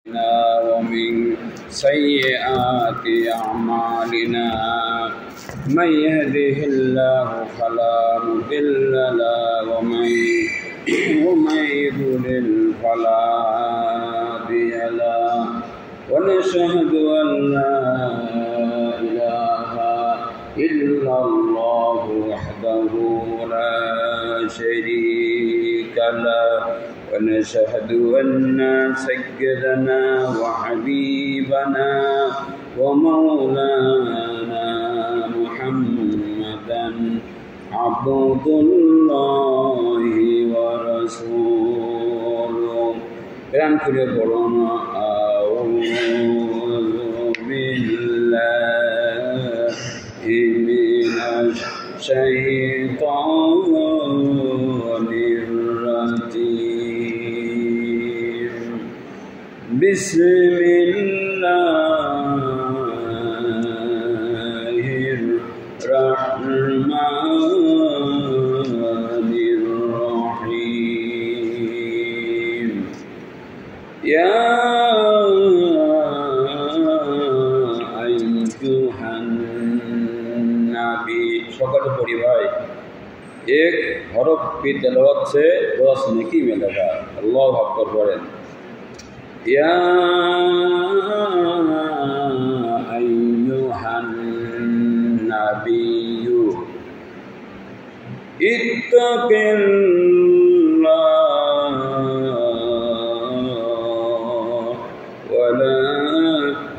ومن سيئات أعمالنا من يهده الله فلا مضل له ومن يضلل فلا هادي له ونشهد أن لا إله إلا الله وحده لا شريك له ونشهد أن سيدنا وحبيبنا ومولانا محمدا عبد الله ورسوله أعوذ بالله من الشيطان الرجيم بسم الله الرحمن الرحيم يا أيها النبي সকলে পড়ি ভাই एक हरफ की तिलावत से 10 नेकी मिलेगा। अल्लाहु अकबर पढ़ें। या अय्युहन नबिय्यु इत्तक़िल्लाह वला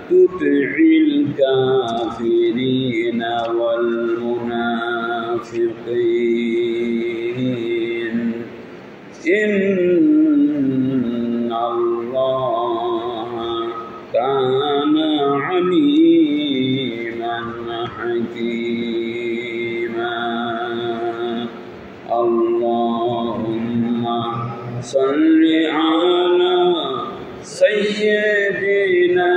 तुति'ल काफिरीन वल मुनाफिकीन إن الله كان عليما حكيما اللهم صل على سيدنا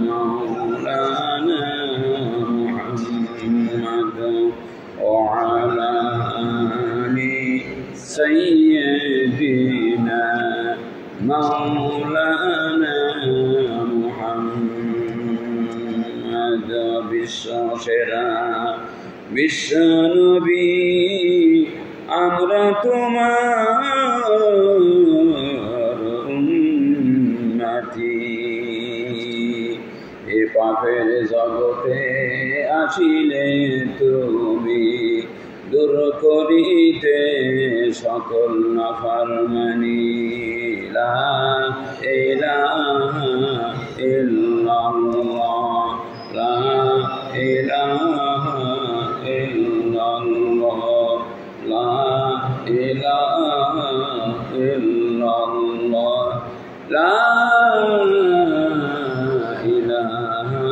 مولانا محمد وعلى سيدنا مولانا محمد বিশ্বনবী আমরা তোমার উম্মতি এ পাপের জগতে আসিলে তুমি দূর করিতে সকল নাফরমানি লা ইলাহা ইল্লাল্লাহ লা ইলাহা ইল্লাল্লাহ লা ইলাহা ইল্লাল্লাহ লা ইলাহা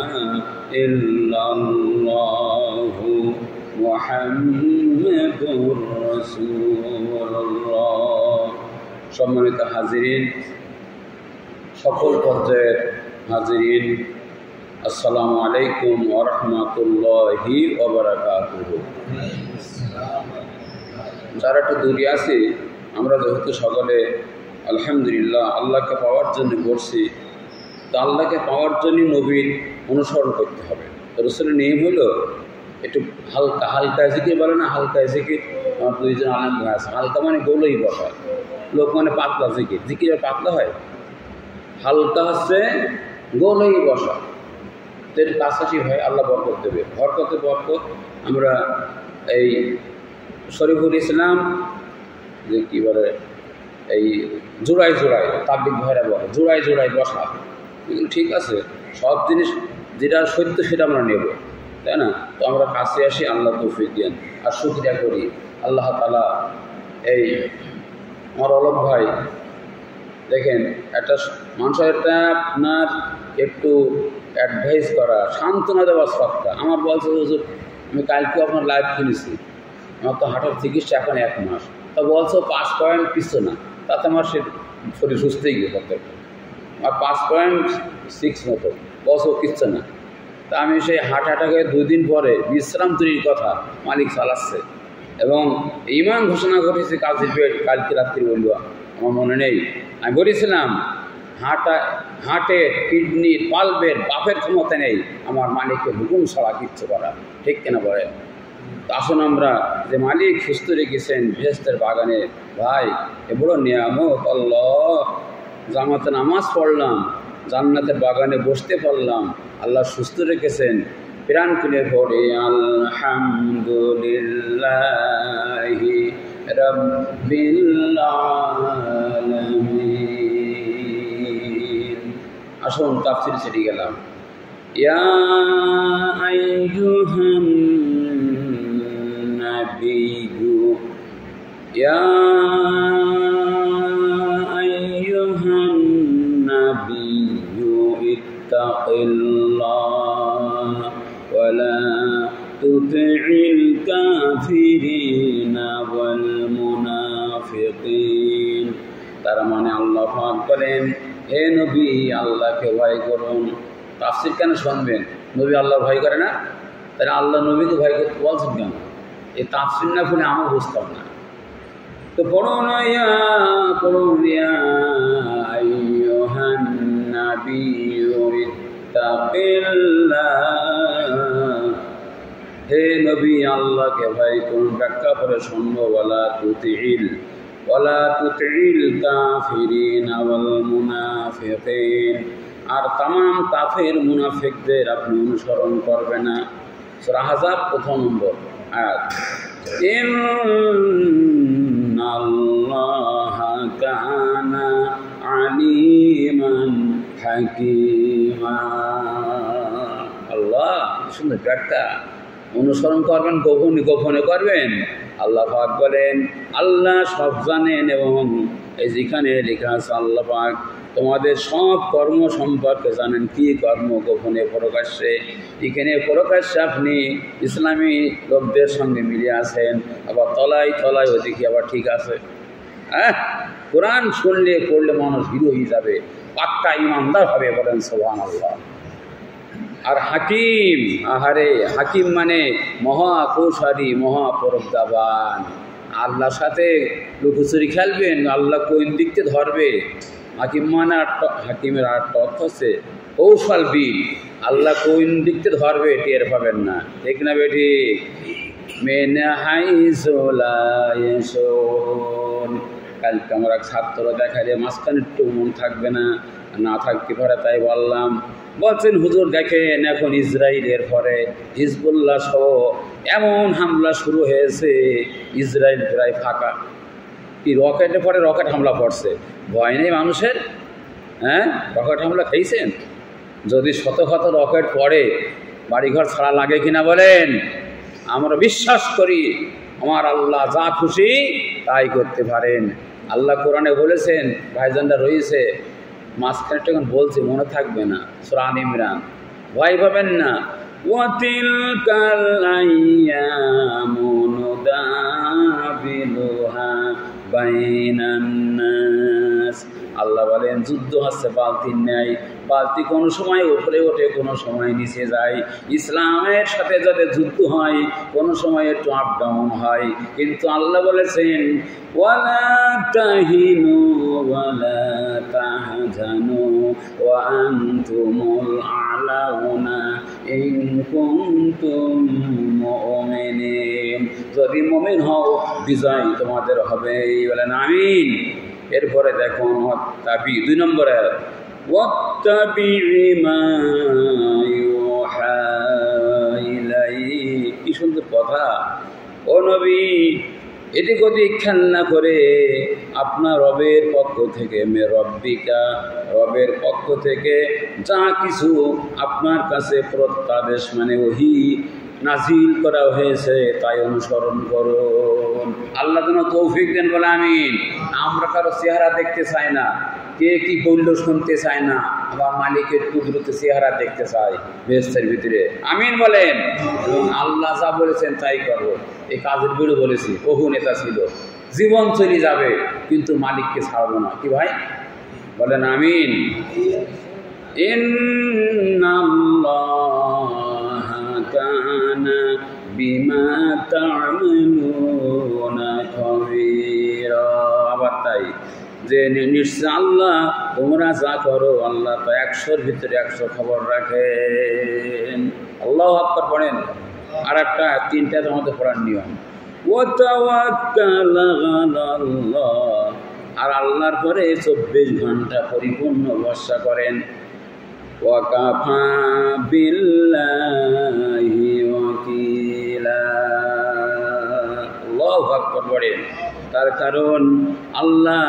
ইল্লাল্লাহ মুহাম্মাদুর রাসূলুল্লাহ। সম্মানিত হাজিরিন, সকল পর্যায়ের হাজিরিন, আসসালামু আলাইকুম ওয়া রাহমাতুল্লাহি ওয়া বারাকাতুহু। যারা একটু দূরে আছি, আমরা যেহেতু সকলে আলহামদুলিল্লাহ আল্লাহকে পাওয়ার জন্য করছি, তো আল্লাহকে পাওয়ার জন্য নবীর অনুসরণ করতে হবে। রাসূলের নিয়ম হলো একটু হালকা হালকা জিকির বলে না, হালকা জিকির। আমার দুইজন আলেম ভাই আছে, হালকা মানে গোলই বসা, লোক মানে পাতলা জিকির। জিকির পাতলা হয়, হালকা হচ্ছে গোলই বসা। তো এর কাছাকাছি হয়, আল্লাহ বরকত দেবে। বরকতে বরকত। আমরা এই শরীফুল ইসলাম যে কী বলে, এই জোড়ায় জোড়ায় তাবলিগ ভাইরা বলে জোড়ায় জোড়ায় বসা, এগুলো ঠিক আছে। সব জিনিস যেটা সত্য সেটা আমরা নেব, তাই না? তো আমরা কাছে আসি, আল্লাহ তৌফিক দেন আর শুকরিয়া করি আল্লাহ তাআলা। এই আমার অলক ভাই দেখেন, একটা মানুষের একটা আপনার একটু অ্যাডভাইস করা, সান্ত্বনা দেওয়ার সবটা। আমার বলছে হুজুর, আমি কালকে আপনার লাইভ শুনেছি, আমার তো হাঁটার চিকিৎসা এখন 1 মাস। তা বলছো 5 পয়েন্ট কিছু না, তাতে আমার সে শরীর সুস্থই গিয়ে করতে আর 5.6 মতো বছর কিচ্ছু না। তা আমি সেই হাঁটাটাকে 2 দিন পরে বিশ্রাম তৈরির কথা মালিক চালাচ্ছে এবং ঈমান ঘোষণা করেছে কাজী পেট কালকে রাত্রি বলল, আমার মনে নেই। আমি বলেছিলাম হার্টে কিডনির পাল্পের বাপের ক্ষমতা নেই আমার মালিকের হুকুম ছাড়া কিচ্ছু করা, ঠিক কিনা বলেন? আসুন আমরা যে মালিক সুস্থ রেখেছেন বেহেশতের বাগানে, ভাই এ বড় নিয়ামত আল্লাহ। জামাতে নামাজ পড়লাম, জান্নাতের বাগানে বসতে পারলাম, আল্লাহ সুস্থ রেখেছেন। প্রাণ খুলে পড়ে আলহামদুলিল্লাহি রাব্বিল আলামিন। আসুন তাফসীর ছেড়ে গেলাম। ইয়া আইয়ুহান নাবিয়্যু ইয়া আইয়ুহান নাবিয়্যু ইত্তাকিল্লাহ ওয়া লা তুতি'ল কাফিরিনা ওয়াল মুনাফিকিন। তার মানে আল্লাহ পাক বলেন, হে নবী আল্লাহকে ভয় করুন। তাফসীর কেন শুনবেন? নবী আল্লাহ ভয় করে না, তাহলে আল্লাহ নবীকে ভয় করতে বলছেন কেন? এই তাফসীর না শুনে আমরা বুঝতাম না। তো পড়ুন ইয়া আইয়ুহান নাবিয়্যু ইত্তাকিল্লাহ, হে নবী আল্লাহকে ভয় করুন। ব্যাখ্যা করে শুনবো, ওয়ালা তুতি'ল কাফিরিনা ওয়াল মুনাফিকিন, আর তামাম কাফের মুনাফিকদের আপনি অনুসরণ করবে না। সূরা আহজাব ১ম নম্বর আয়াত। ইন্নাল্লাহা কানা আলিমান হাকীমা। আল্লাহ সুন্দর ব্যাখ্যা। অনুসরণ করবেন গোপনে গোপনে করবেন। আল্লাহ পাক বলেন আল্লাহ সব জানেন, এবং এই যেখানে লেখা আছে আল্লাহ পাক তোমাদের সব কর্ম সম্পর্কে জানেন, কি কর্ম গোপনে প্রকাশ্যে। এখানে প্রকাশ্যে আপনি ইসলামী লোকদের সঙ্গে মিলে আছেন, আবার তলায় তলায় ওদিকে আবার ঠিক আছে। কোরআন শুনলে পড়লে মানুষ হিরো হয়ে যাবে, পাক্কা ইমানদার হবে, বলেন সুবহানাল্লাহ। আর হাকিম, আহারে হাকিম মানে মহাকৌশলী, মহাপরজ্ঞাবান। আল্লাহর সাথে লুকোচুরি খেলবেন, আল্লাহ কোন দিকতে ধরবে। হাকিম মানে হাকিমের আরেকটা অর্থ হচ্ছে কৌশলবিদ। আল্লাহ কোন দিকতে ধরবে টের পাবেন না, ঠিক না বেঠি? মেনে হাইসু লা ইয়াশুন। কালকে আমার এক ছাত্র দেখালে মাঝখানে একটু মন থাকবে না থাকতে পারে, তাই বললাম। বলছেন হুজুর দেখেন এখন ইসরায়েলের পরে হিজবুল্লাহ সহ এমন হামলা শুরু হয়েছে, ইসরায়েল প্রায় ফাঁকা। কি রকেটের পরে রকেট হামলা পড়ছে, ভয় নেই মানুষের? রকেট হামলা খেয়েছেন? যদি শত শত রকেট পড়ে বাড়িঘর ছাড়া লাগে কিনা বলেন? আমরা বিশ্বাস করি আমার আল্লাহ যা খুশি তাই করতে পারেন। আল্লাহ কোরআনে বলেছেন, ভাইজানরা রয়েছে মাঝখানে যখন বলছে মনে থাকবে না, সূরা আল ইমরান, ভয় পাবেন না। ওয়াতিলকাল আইয়ামু নুদাবিলুহা বাইনান নাস। আল্লাহ বলেন যুদ্ধ হচ্ছে বালতির ন্যায়, বালতি কোনো সময় উপরে ওঠে, কোনো সময় নিচে যায়। ইসলামের সাথে যাদের যুদ্ধ হয় কোনো সময় একটু আপ ডাউন হয়, কিন্তু আল্লাহ বলেছেন ওয়ালা তাহিনু ওয়ালা তাহজানু ওয়া আনতুমুল আলাউনা ইন কুনতুম মুমিনিন। যদি মুমিন হও বিজয় তোমাদের হবে, বলেন আমিন। এরপরে দেখুন তাবি ২ নম্বরে ওয়াত্তাবি'ি মা ইউহা ইলাইক। কি সুন্দর কথা! ও নবী, এদিক ওদিক খেয়াল না করে আপনার রবের পক্ষ থেকে, রবের পক্ষ থেকে যা কিছু আপনার কাছে প্রত্যাদেশ মানে ওহী নাজিল করা হয়েছে তাই অনুসরণ করুন। আল্লাহ যেন তৌফিক দেন, বলে আমিন। আমরা কারো চেহারা দেখতে চাই না, কে কি বলল শুনতে চায় না, আবার মালিকের কুদরতে চেহারা দেখতে চাই বেহেশতের ভিতরে, আমিন বলেন। এবং আল্লাহ যা বলেছেন তাই করবো। এই কাজের বিরুদ্ধে বলেছি, বহু নেতা ছিল, জীবন চলে যাবে কিন্তু মালিককে ছাড়বো না। কি ভাই বলেন আমিন। ইন্নাল্লাহা কানা বিমা তা'মালুনা খাবীরা। আবার তাই যে নিশ্চয় আল্লাহ তোমরা যা করো আল্লাহ তো 100-র ভিতরে 100 খবর রাখেন। আল্লাহু আকবার পড়েন। আর একটা 3টা তোমাদের পড়ার নিয়ম, ওয়াতাওয়াক্কাল আলাল্লাহ, আর আল্লাহর পরে 24 ঘন্টা পরিপূর্ণ ভরসা করেন। ওয়াকাফা বিল্লাহি ওয়াকিলা, আল্লাহু আকবার পড়েন। তার কারণ আল্লাহ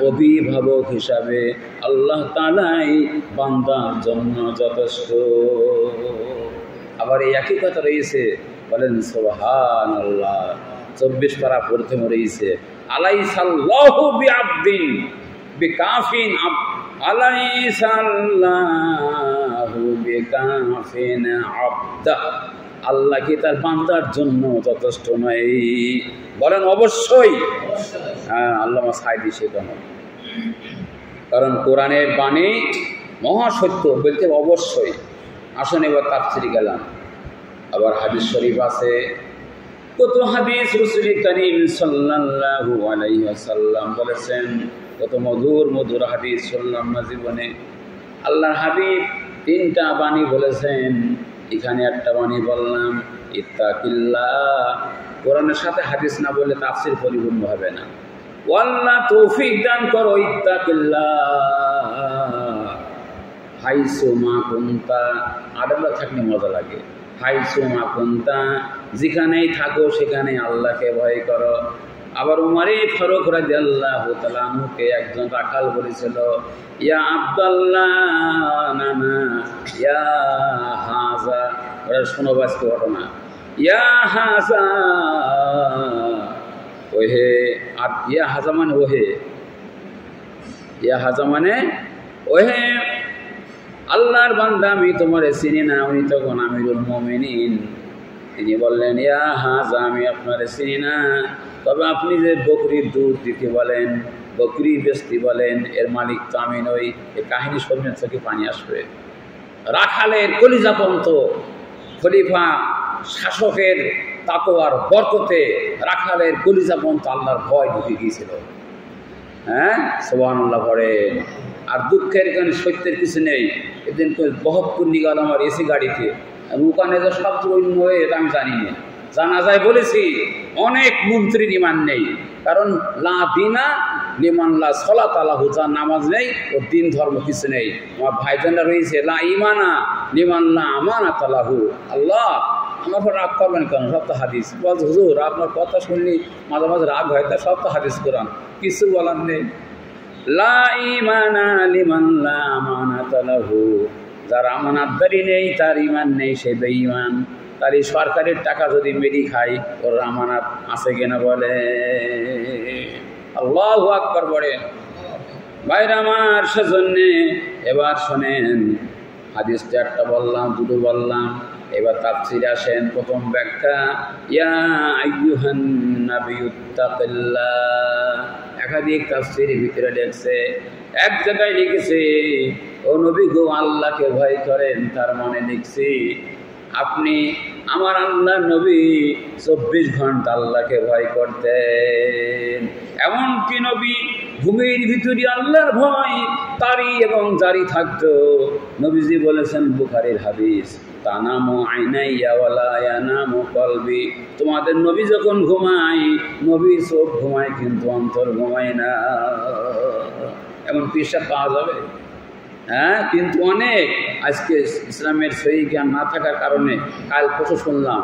অভিভাবক হিসাবে আল্লাহ তাআলাই বান্দার জন্য যথেষ্ট। আবার এই একই কথা রয়েছে, বলেন সুবহানাল্লাহ। 24 পারা প্রথমে রয়েছে, আলাইসাল্লাহু বিআবদিন বিকাফিন আলাইসাল্লাহু বিকাফিন আবদা, আল্লাহ কি তার বান্দার জন্য যথেষ্ট নয়? বলেন অবশ্যই। হ্যাঁ, আল্লামা সাইদি শেখানো, কারণ কোরআনের বাণী মহাসত্য, বলতে অবশ্যই। আসুন এবার তাফসিরে গেলাম। আবার হাদিস শরীফ আছে, কত হাদিস রাসূল করিম সাল্লাল্লাহু আলাইহি ওয়াসাল্লাম বলেছেন, কত মধুর মধুর হাদিস শুনলাম না জীবনে। আল্লাহর হাবিব 3টা বাণী বলেছেন, এখানে একটা বাণী বললাম, ইত্তাকিল্লাহ। কোরআনের সাথে হাদিস না বললে তাফসির পরিপূর্ণ হবে না। আল্লাহ তৌফিক দান করো, ইত্তাকিল্লাহ হাইসু মা কুনতা। আদমরা থাকলে মজা লাগে। হাইসু মা কুনতা, যেখানেই থাকো সেখানে আল্লাহকে ভয় করো। আবার উমরে ফারুক রাদিয়াল্লাহু তাআলা আনহুকে একজন রাখাল বলেছিল, ইয়া আব্দুল্লাহ নানা ইয়া হাজা, ওরা শোনো বাস্তব ঘটনা, ইয়া হাজা ওহে, আর ইয়া হাজা মানে ওহে, ইয়া হাজা মানে ওহে আল্লাহর বান্দা, আমি তোমারে চিনি না। উনি তখন আমিরুল মুমিনিন, তিনি বললেন, ইয়া হাজা, আমি আপনারে চিনি না, তবে আপনি যে বকরির দুধ দিতে বলেন, বকরি বেচতে বলেন, এর মালিক তো আমি নই। এই কাহিনী শুনবেন চোখে পানি আসবে। রাখালের কলিজাপন্ত খলিফা শাসকের তাকওয়ার বরকতে রাখালের কলিজাপন্ত আল্লাহর ভয় ঢুকে গিয়েছিল। হ্যাঁ, সুবহানাল্লাহ পড়েন। আর দুঃখের এখানে সত্যের কিছু নেই। এদিন বহৎপুর নিয়ে গেল আমার এসি গাড়িতে, ওখানে যে সবচেয়ে অন্য হয়ে, এটা আমি জানি না। জানা যায় বলেছি, অনেক মন্ত্রীর ইমান নেই, কারণ লা দিনা লিমান লা সলাত আলাহু, যার নামাজ নেই ও দিন ধর্ম কিছু নেই। আমার ভাইজানরা রয়েছে, লা ইমানা লিমান লা আমানাত আলাহু। আল্লাহ আমার পর রাগ করবেন কেন? সব তো হাদিস। বল হুজুর, আপনার কথা শুনলি মাঝে মাঝে রাগ হয়, তা সব তো হাদিস কোরআন, কিছু বলার নেই। লা ইমানা লিমান লা আমানাত আলাহু, যার আমানাতদারি নেই, তার ইমান নেই, সে বেঈমান। তার এই সরকারের টাকা যদি মেরি খাই, ওর আমানাত আছে কিনা বলে। আল্লাহু আকবার বলেন। ভাইরা আমার, সেজন্যে এবার শোনেন, হাদিসটা একটা বললাম, দুটো বললাম, এবার তাফসিরে আসেন। প্রথম ব্যাখ্যা, ইয়া আইয়ুহান নাবিয়্যুত্তাকিল্লাহ। একাধিক তাফসিরের ভিতরে লিখছে, এক জায়গায় লিখেছে, ও নবী গো, আল্লাহকে ভয় করেন। তার মানে লিখছি, আপনি আমার আল্লাহ নবী 24 ঘন্টা আল্লাহকে ভয় করতেন। এমনকি নবী ঘুমের ভিতরে আল্লাহর ভয় তারি এবং জারি থাকতো। নবীজি বলেছেন, বুখারীর হাদিস, তানামু আইনাইয়া ওয়ালা ইয়ানামু কলবি, তোমাদের নবী যখন ঘুমায়, নবীর চোখ ঘুমায় কিন্তু অন্তর ঘুমায় না। এমন পেশা পাওয়া যাবে? হ্যাঁ, কিন্তু অনেক আজকে ইসলামের সহি জ্ঞান না থাকার কারণে, কাল পরশু শুনলাম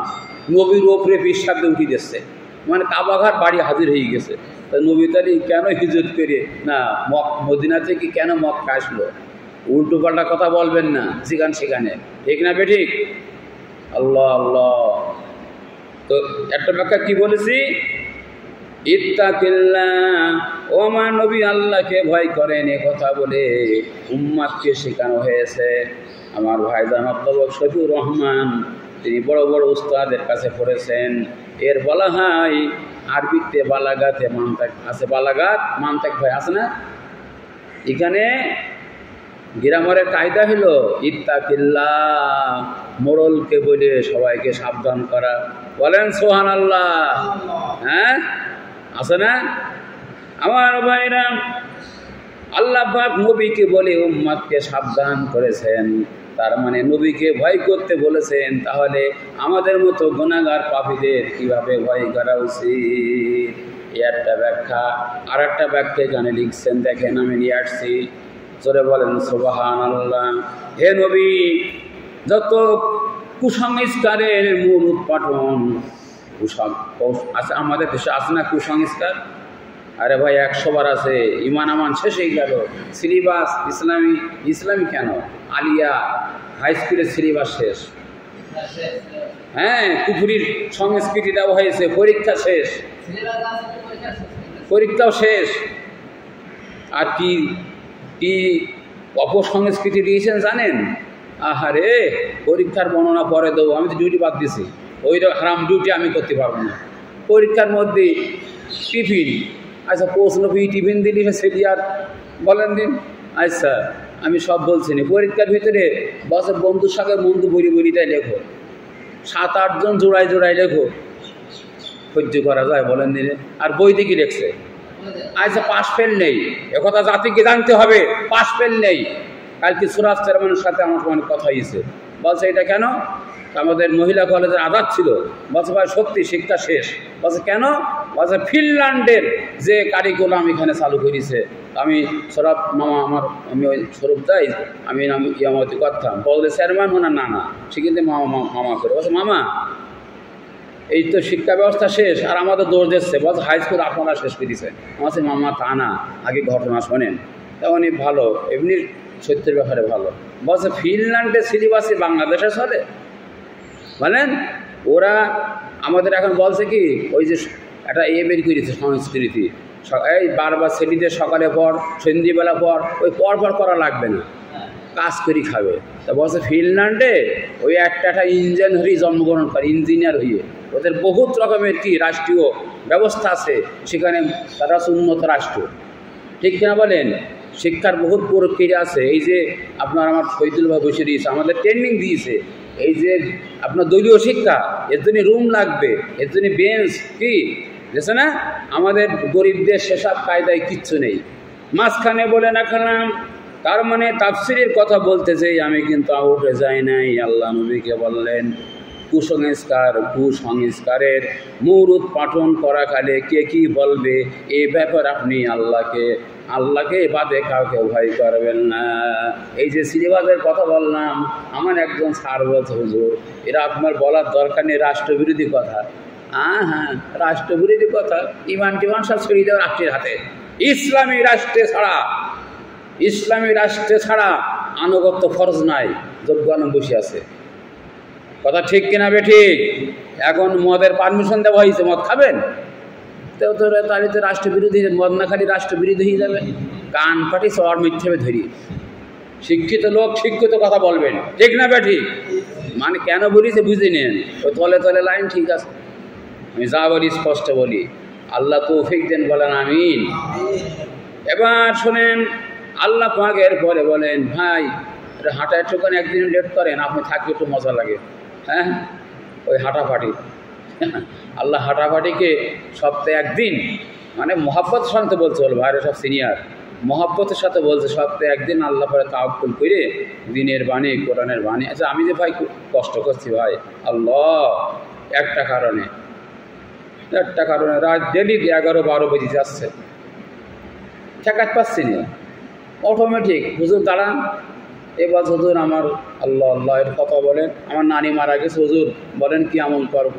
নবীর ওপরে পেশাবে উঠে দিচ্ছে, মানে কাবাঘাট বাড়ি হাজির হয়ে গেছে। তা নবী তালি কেন হিজরত করে না মদিনা থেকে কেন মক্কা আসলো? উল্টো পাল্টা কথা বলবেন না সেখানে, ঠিক না বেঠিক? আল্লাহ আল্লাহ। তো একটা ব্যাখ্যা কি বলেছি, ইত্তাকিল্লাহ, ও আমার নবী আল্লাহকে ভয় করেন, এ কথা বলে উম্মাদকে শেখানো হয়েছে। আমার ভাইজান আব্দুল শফিউর রহমান, তিনি বড় বড় উস্তাদের কাছে পড়েছেন। এর বলা হয় আরবিতে বালাগাতে মান্তাক আছে, বালাগাত মান্তাক ভাই আছে না? এখানে গ্রামারের কায়দা হলো ইত্তাকিল্লাহ, মোড়লকে বলে সবাইকে সাবধান করা। বলেন সুবহানাল্লাহ। হ্যাঁ, আছে না আমার ভাইরা? আল্লাহ পাক নবীকে বলে উম্মতকে সাবধান করেছেন, তার মানে নবীকে ভয় করতে বলেছেন। তাহলে আমাদের মতো গুনাহগার পাপীদের কিভাবে ভয় করা উচিত? এই একটা ব্যাখ্যা। আর একটা ব্যাখ্যা এখানে লিখছেন, দেখেন আমি নিয়ে আসছি, জোরে বলেন সুবহানাল্লাহ। হে নবী, যত কুসংস্কারের মূল উৎপাটন, আচ্ছা আমাদের দেশে আছে না কুসংস্কার? আরে ভাই 100 বার আছে, ইমান আমান শেষ হয়ে গেল, সিলেবাস ইসলামী কেন, আলিয়া হাই স্কুলের সিলেবাস শেষ, হ্যাঁ কুফুরির সংস্কৃতিটাও হয়েছে, পরীক্ষা শেষ, পরীক্ষাও শেষ। আর কি কি অপসংস্কৃতি দিয়েছেন জানেন? আহারে পরীক্ষার বর্ণনা পরে দেবো, আমি তো ডিউটি বাদ দিছি, ওই হারাম ডিউটি আমি করতে পারবো না। পরীক্ষার মধ্যে টিফিন, আচ্ছা প্রশ্ন টিফিন দিলি সেটি আর বলেন দিন, আচ্ছা আমি সব বলছি না। পরীক্ষার ভিতরে বছর বন্ধুর সঙ্গে বন্ধু বড়িটাই লেখো, 7-8 জন জোড়ায় লেখো, সহ্য করা যায় বলেন দিনে? আর বইতে কি লিখছে? আচ্ছা পাশ ফেল নেই, একথা জাতিকে জানতে হবে, পাশ ফেল নেই। কালকে সুরাজ চেয়ারম্যানের সাথে আমার অনেক কথা হয়েছে, বলছে এটা কেন? আমাদের মহিলা কলেজের আদাত ছিল, বলছে ভাই সত্যি শিক্ষা শেষ। বলছে কেন? বলছে ফিনল্যান্ডের যে কারিকুলাম এখানে চালু করেছে। আমি সরব মামা, আমি ওই স্বরূপ যাই, আমি ইয়ামতি করতাম, বলতে চেয়ারম্যান ওনার না সে কিন্তু মামা করে। বলছে মামা এই তো শিক্ষা ব্যবস্থা শেষ আর আমাদের দৌড় দিচ্ছে, বলছে হাই স্কুল আপনারা শেষ করে দিচ্ছেন। আমার মামা তা না, আগে ঘটনা শোনেন। তেমনি ভালো, এমনি সত্যের ব্যাপারে ভালো। বলছে ফিনল্যান্ডের সিলেবাসে বাংলাদেশে চলে বলেন? ওরা আমাদের এখন বলছে কি, ওই যে একটা বের করেছে সংস্কৃতি, এই বারবার ছেলেদের সকালে পর সন্ধ্যেবেলা পর, ওই পর করা লাগবে না, কাজ করি খাবে। তা বলছে ফিনল্যান্ডে ওই একটা ইঞ্জিনিয়ার হয়ে জন্মগ্রহণ করে, ইঞ্জিনিয়ার হয়ে, ওদের বহুত রকমের কি রাষ্ট্রীয় ব্যবস্থা আছে সেখানে, তারা উন্নত রাষ্ট্র, ঠিক কিনা বলেন? শিক্ষার বহুত প্রক্রিয়া আছে। এই যে আপনার আমার শহীদুল ভাই বসে দিয়েছে, আমাদের ট্রেনিং দিয়েছে, এই যে আপনার দলীয় শিক্ষা, এর জন্য রুম লাগবে, এর জন্য বেঞ্চ কি বুঝছে না? আমাদের গরিবদের সেসব কায়দায় কিচ্ছু নেই। মাঝখানে বলে না খেলাম, তার মানে তাফসিরের কথা বলতেছে, আমি কিন্তু আউটে যাই নাই। আল্লাহ নবীকে বললেন কুসংস্কারের মূল উৎপাটন করা কালে কে কি বলবে এই ব্যাপার আপনি আল্লাহকে বাদে কাউকে ভয় করবেন না। এই যে সিলেবাসের কথা বললাম, আমার একজন স্যার বলছে হুজুর এরা আপনার বলার দরকার নেই, রাষ্ট্রবিরোধী কথা। হ্যাঁ রাষ্ট্রবিরোধী কথা, ইমান টিমান সব ছেড়ে দেওয়া রাষ্ট্রের হাতে। ইসলামী রাষ্ট্রে ছাড়া আনুগত্য ফরজ নাই, যোগ্য বসে আছে। কথা ঠিক কিনা বে ঠিক? এখন মদের পারমিশন দেওয়া হয়েছে, মদ খাবেন তো তাহলে তো রাষ্ট্রবিরোধী, মদ না খালি রাষ্ট্রবিরোধী হয়ে যাবে। কান পাটি সবার মিথ্যে ধরি, শিক্ষিত লোক শিক্ষিত কথা বলবেন, ঠিক না বে ঠিক? মানে কেন বলিছে বুঝে নেন, ওই তলে লাইন ঠিক আছে। আমি যা বলি স্পষ্ট বলি, আল্লাহ তৌফিক দেন, বলেন আমিন। এবার শোনেন, আল্লাহ পাকের পরে বলেন ভাই হাঁটা একটুখানি একদিন লেট করেন, আপনি থাকলে একটু মজা লাগে। হ্যাঁ ওই হাঁটাফাটি, আল্লাহ হাঁটাফাটিকে সপ্তাহে একদিন, মানে মহাব্বতের সাথে বলছে, বল ভাইরা সব সিনিয়র, মহাব্বতের সাথে বলছে সপ্তাহে একদিন আল্লাহ পরে তাওয়াক্কুল করে দিনের বাণী কোরআনের বাণী। আচ্ছা আমি যে ভাই খুব কষ্ট করছি ভাই, আল্লাহ একটা কারণে রাত ডেলি 11-12 বেজে যাচ্ছে, ঠেকাতে পাচ্ছি না, অটোমেটিক হুজুর দাঁড়ান। এবার হুজুর আমার আল্লাহ এর কথা বলেন, আমার নানি মারা গেছে হুজুর বলেন কি আমল করব,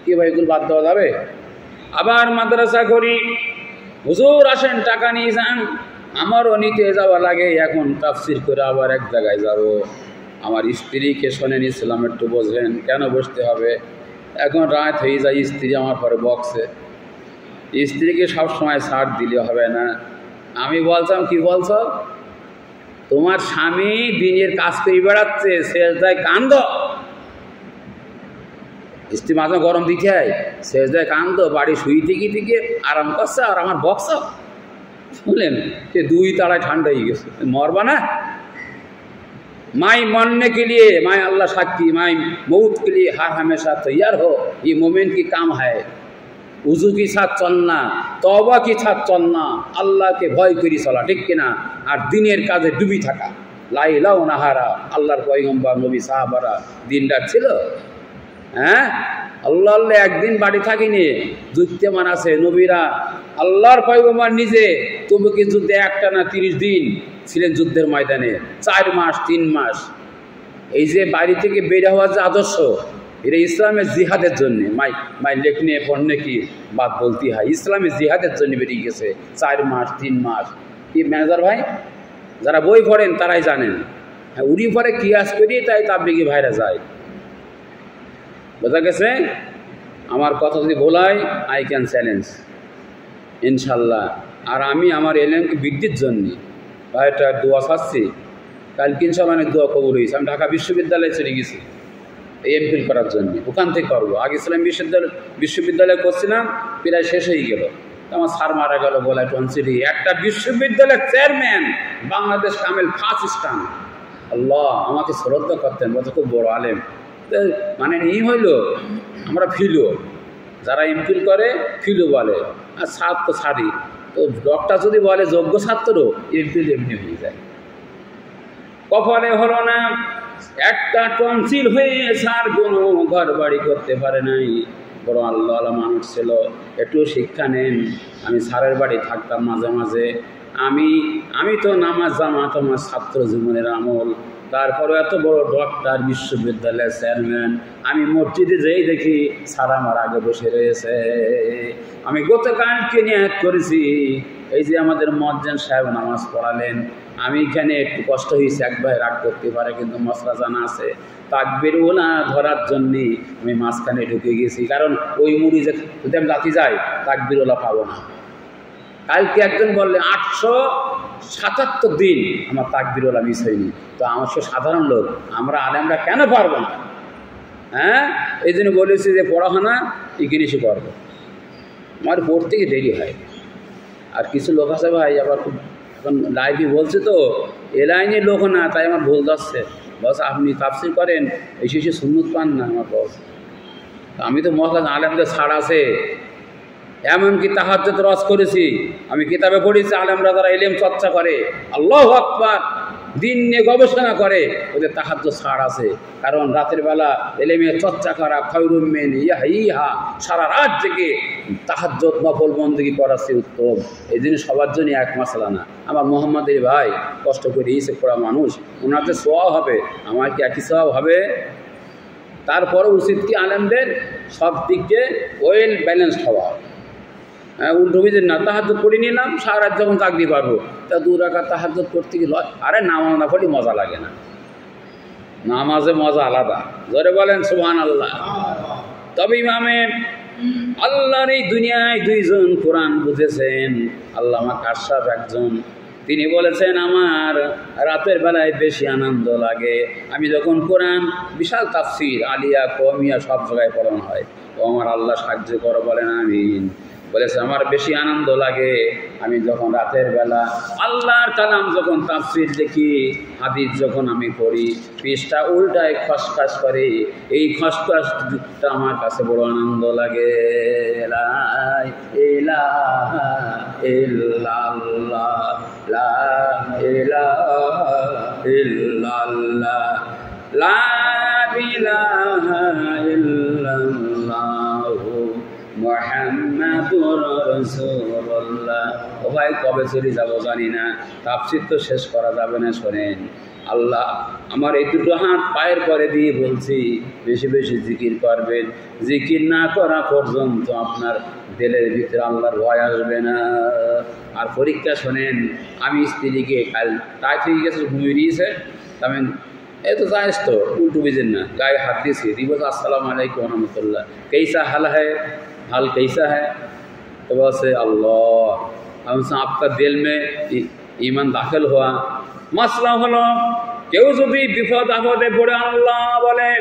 কি ভাই এগুলো বাদ দেওয়া যাবে? আবার মাদ্রাসা করি, হুজুর আসেন টাকা নিয়ে যান, আমারও নিতে যাওয়া লাগে। এখন তাফসির করে আবার এক জায়গায় যাব, আমার স্ত্রীকে শোনেন, ইসলাম একটু বোঝেন, কেন বসতে হবে? এখন রাত হয়ে যায়, স্ত্রী আমার পরে বক্সে, স্ত্রীকে সবসময় ছাড় দিলে হবে না। আমি বলতাম কি বলছ, তোমার স্বামী দিনের কাজ করে বেড়াচ্ছে, সেজদায় কান্দ, স্ত্রী মাঝে গরম দিতে হয়, সেজদায় কান্দ, বাড়ি শুই থেকে আরাম করছে, আর আমার বক্স শুনলেন সে 2 তাড়ায় ঠান্ডা হয়ে গেছে, মরবা না? माई मरने के लिए, माई अल्लाह साक्षी, माई मौत के लिए हर हमेशा तैयार हो, ये मोमिन की काम है। উজু কি ছাড় চল না, তওবা কি ছাড় চল না, আল্লাহকে ভয় করি চলা, ঠিক কিনা? আর দিনের কাজে ডুবি থাকা, লাইলা ও নাহারা। আল্লাহর পয়গম্বর নবী সাহাবারা দিন রাখছিল। হ্যাঁ, আল্লাহ আল্লাহ একদিন বাড়ি থাকিনি, যুদ্ধমান আছে নবীরা। আল্লাহর পয়গম্বর নিজে তবুকি যুদ্ধে একটা না 30 দিন ছিলেন যুদ্ধের ময়দানে, 4 মাস 3 মাস। এই যে বাড়ি থেকে বের হওয়ার যে আদর্শ, এটা ইসলামের জিহাদের জন্য। মাই লেখনে পড়নে কি বাদ বলতে হয়, ইসলামের জিহাদের জন্য বেরিয়ে গেছে 4 মাস 3 মাস। কি ম্যানেজার ভাই, যারা বই পড়েন তারাই জানেন। হ্যাঁ, উড়ি পরে কিয়াস করি, তাই তাবলিগি ভাইরা যায়। বোঝা গেছে? আমার কথা যদি বলাই, আই ক্যান চ্যালেঞ্জ ইনশাল্লাহ। আর আমি আমার এলেমকে বৃদ্ধির জন্যে ভাইটা দোয়া চাচ্ছি। কালকে ইনশাল্লাহ দোয়া কবুল হয়েছে। আমি ঢাকা বিশ্ববিদ্যালয়ে চলে গেছি এমফিল করার জন্য, ওখান থেকে করবো। আগে ইসলাম বিশ্ববিদ্যালয়ে করছিলাম, প্রায় শেষ হয়ে গেল। আমার স্যার মারা গেল বলে টনসিল। একটা বিশ্ববিদ্যালয়ের চেয়ারম্যান, বাংলাদেশ কামেল ফার্স্ট স্টান। আল্লাহ, আমাকে শ্রদ্ধা করতেন, বলতে খুব বড় আলেম। মানে এই হইল আমরা ফিলো, যারা এমফিল করে ফিলো বলে, আর ছাত্র তো ছাড়ি। তো ডক্টর যদি বলে যোগ্য ছাত্র, এমফিল এমনি হয়ে যায়। কপালে হলো না, একটা টনসিল হয়ে স্যার কোনো ঘর বাড়ি করতে পারে নাই। বড় আল্লাহ মানুষ ছিল, একটু শিক্ষা নেন। আমি স্যারের বাড়ি থাকতাম মাঝে মাঝে। আমি তো নামাজ জামাত আমার ছাত্র জীবনের আমল। তারপরে এত বড় ডক্টর, বিশ্ববিদ্যালয়ের চেয়ারম্যান, আমি মসজিদে যেই দেখি স্যার আমার আগে বসে রয়েছে। আমি গতকালকে নিয়াত করেছি, এই যে আমাদের মুয়াজ্জিন সাহেব নামাজ পড়ালেন, আমি এখানে একটু কষ্ট হয়েছে, এক ভাই রাগ করতে পারে, কিন্তু মশলা জানা আছে। তাকবীর ওলা ধরার জন্যে আমি মাঝখানে ঢুকে গেছি, কারণ ওই মুড়ি যে যদি আমি রাতি যাই, তাকবীর ওলা পাবো না। কালকে একজন বললে 877 দিন আমার তাকবীর ওলা মিস হয়নি। তো আমার সে সাধারণ লোক, আমরা আলেমরা কেন পারবো না? হ্যাঁ, এই জন্য বলেছি যে পড়াশোনা এখানে এসে করবো। আমার পড়তে গিয়ে দেরি হয়। আর কিছু লোক আছে ভাই, আবার খুব এখন লাইভে বলছে, তো এ লাইনের লোক না, তাই আমার ভুল যাচ্ছে। বস আপনি তাফসীর করেন, এই শেষে সুন্নত পান না আমার বস। আমি তো মহলান আলেমদের ছাড় আছে, এমনকি তাহাজ্জুদ রস করেছি। আমি কিতাবে পড়েছি, আলেমরা যারা ইলম চর্চা করে, আল্লাহু আকবার, দিন নিয়ে গবেষণা করে, ওদের তাহাজ্জুদ ছাড় আছে। কারণ রাতের বেলা ইলমের চর্চা করা খায়রুম মিন ইহা, সারা রাত জেগে তাহাজ্জুদ নফল বন্দেগী করা সে উত্তম। এই জন্য সবার জন্য এক মাসলা না। আমার মোহাম্মদের ভাই কষ্ট করে ইসে পড়া মানুষ, ওনাদের সোয়াব হবে, আমার কি একই সোয়াব হবে? তারপরে উচিত কি আলেমদের সব দিক দিয়ে ওয়েল ব্যালেন্সড হওয়া। হ্যাঁ, উল্টো বুঝেন না, তাহাজ্জুদ পড়ে নিলাম, সারা রাত যখন চাকরি পারবো, তা 2 রাকাত তাহাজ্জুদ করতে গেলে আরে নামাজ না পড়ি মজা লাগে না, নামাজে মজা আলাদা। জোরে বলেন সুবহানাল্লাহ। তবে ইমামের আল্লাহর এই দুনিয়ায় 2 জন কোরআন বুঝেছেন। আল্লামা কাশফ একজন, তিনি বলেছেন আমার রাতের বেলায় বেশি আনন্দ লাগে আমি যখন কোরআন, বিশাল তাফসীর আলিয়া কওমিয়া সব জায়গায় পড়ানো হয়। ও আমার আল্লাহ সাহায্য করো, বলেন আমিন। বলেছে আমার বেশি আনন্দ লাগে আমি যখন রাতের বেলা আল্লাহর কালাম যখন তাফসীর দেখি, হাদিস যখন আমি পড়ি, পৃষ্ঠা উল্টায় খসখস করে, এই খসখসটা আমার কাছে বড় আনন্দ লাগে। লা ইলাহা ইল্লাল্লাহ, লা ইলাহা ইল্লাল্লাহ, লা ইলাহা ইল্লাল্লাহ মুহাম্মাদুর রাসূলুল্লাহ। ও ভাই, কবে চলে যাবো জানি না, তাফসীর তো শেষ করা যাবে না। শোনেন, আল্লাহ আমার এই 2 হাত পায়ের পরে দিয়ে বলছি, বেশি বেশি জিকির করবেন। জিকির না করা পর্যন্ত আপনার দিলের ভিতরে আল্লাহর ভয় আসবে না। আর পরীক্ষা শোনেন, আমি স্ত্রীকে কাল টাইট হয়ে গেছে, ঘুমিয়ে দিয়েছে, আমি এই তো জায়েজ তো, উল্টো বুঝেন না, গায়ে হাত দিয়েছি, দিব আসসালামু আলাইকুম ওয়া রাহমাতুল্লাহ, कैसा हाल है, हाल कैसा है? तो बस अल्लाह, हमसे आपका दिल में ईमान दाखिल हुआ। मसला হলো কেউ যদি বিপদ আপদে পড়ে আল্লাহ বলে,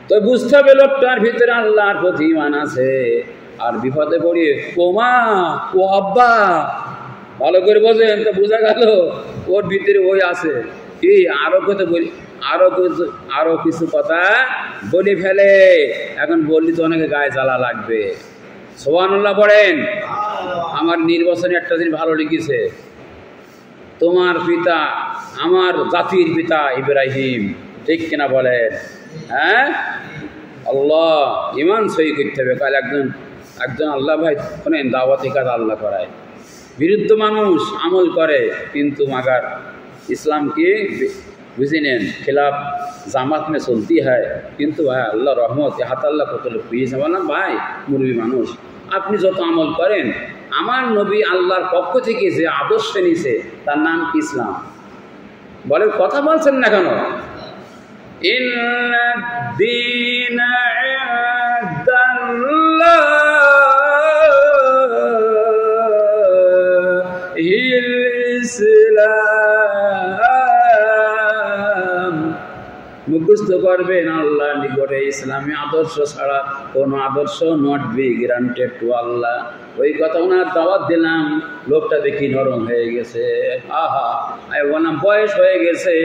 তো বুঝতে হবে লোকটার ভিতরে আল্লাহর প্রতি ঈমান আছে। আর বিপদে পড়ে ও মা, ও আব্বা, ভালো করে বোঝেন, তো বোঝা গেল ওর ভিতরে ওই আছে। কি আরো কথা বলি, আরো কিছু কথা বলে ফেলে। এখন বললি তো অনেকে গায়ে জ্বালা লাগবে। সুবহানাল্লাহ পড়েন। আমার নির্বাচনে একটা দিন ভালো লিখেছে, তোমার পিতা আমার জাতির পিতা ইব্রাহিম, ঠিক কিনা বলেন? হ্যাঁ, আল্লাহ ইমান সই করতে হবে। কাল একজন আল্লাহ ভাই শোনেন, দাওয়াতি কাজ আল্লাহ করায়, বিরুদ্ধ মানুষ আমল করে, কিন্তু মাগার ইসলাম কি বুঝে নেন, খেলাফ জামাত মে চলতি হয়। কিন্তু ভাই আল্লাহ রহমত হাত আল্লাহ কত লোক পেয়েছে। বললাম ভাই মুরবি মানুষ, আপনি যত আমল করেন, আমার নবী আল্লাহর পক্ষ থেকে যে আদর্শ নিছে তার নাম ইসলাম। বলে কথা বলছেন না কেন? মুখস্থ করবেন আল্লাহ নিকটে ইসলামী আদর্শ ছাড়া কোনো আদর্শ নট বি গ্রান্টেড টু আল্লাহ। ওই কথা ওনার দাওয়াত দিলাম, লোকটা দেখি নরম হয়ে গেছে। আহা, আমি বললাম বয়স হয়ে গেছে,